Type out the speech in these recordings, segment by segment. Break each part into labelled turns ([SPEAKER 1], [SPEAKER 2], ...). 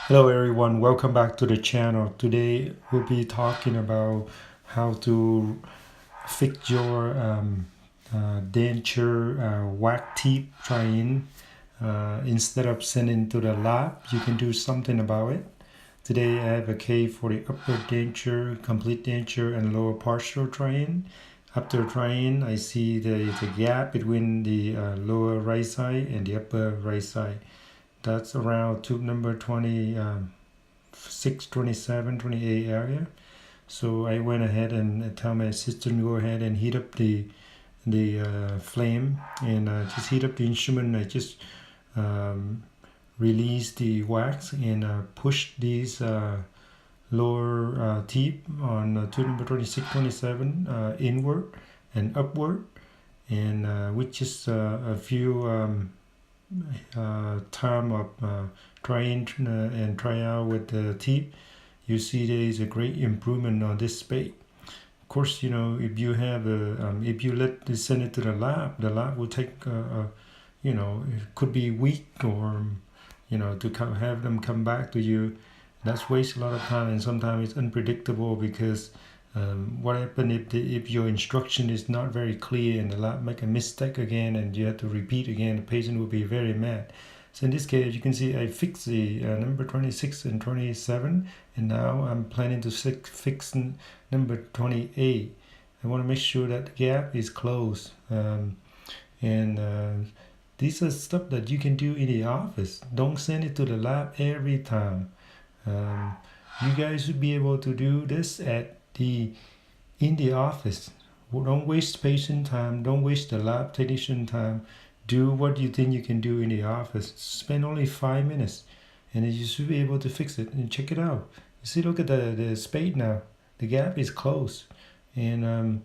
[SPEAKER 1] Hello everyone, welcome back to the channel. Today we'll be talking about how to fix your denture wax teeth trying. Instead of sending to the lab, you can do something about it. Today I have a case for the upper denture, complete denture, and lower partial trying. After trying, I see the gap between the lower right side and the upper right side. That's around tube number 26, 27, 28 area. So I went ahead and tell my assistant go ahead and heat up the flame and just heat up the instrument. I just release the wax and push these lower tip on tube number 26, 27 inward and upward, and with just a few time of trying and try out with the tip, you see there is a great improvement on this spade. Of course, you know, if you have if you send it to the lab will take you know, it could be week, or you know, to have them come back to you. That's waste a lot of time, and sometimes it's unpredictable because what happens if your instruction is not very clear and the lab make a mistake again and you have to repeat again, the patient will be very mad. So in this case, you can see I fixed the number 26 and 27, and now I'm planning to fix number 28. I want to make sure that the gap is closed, and these are stuff that you can do in the office. Don't send it to the lab every time. You guys should be able to do this in the office. Don't waste patient time. Don't waste the lab technician time. Do what you think you can do in the office. Spend only 5 minutes, and you should be able to fix it. And check it out. You see, look at the spade now. The gap is closed, and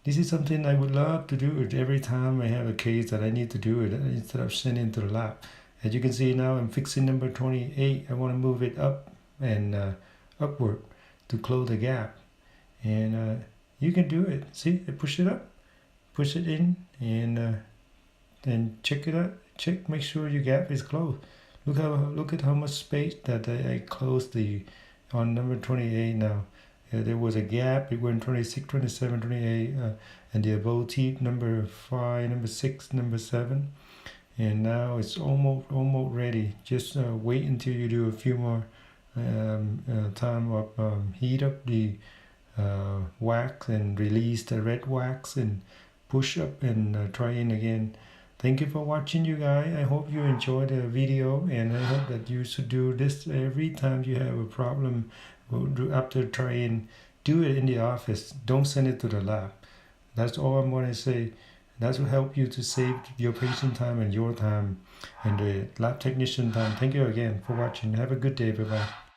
[SPEAKER 1] this is something I would love to do it every time I have a case that I need to do it instead of sending to the lab. As you can see now, I'm fixing number 28. I want to move it up and upward to close the gap, and you can do it. See, I push it up, push it in, and then check it out. Check, make sure your gap is closed. Look at how much space that I closed on number 28 now. There was a gap between 26, 27, 28, and the above teeth number 5, number 6, number 7. And now it's almost ready. Just wait until you do a few more time of heat up the wax and release the red wax and push up and try in again. Thank you for watching, you guys. I hope you enjoyed the video, and I hope that you should do this every time you have a problem. After trying, do it in the office. Don't send it to the lab. That's all I'm going to say. That will help you to save your patient time and your time and the lab technician time. Thank you again for watching. Have a good day. Bye-bye.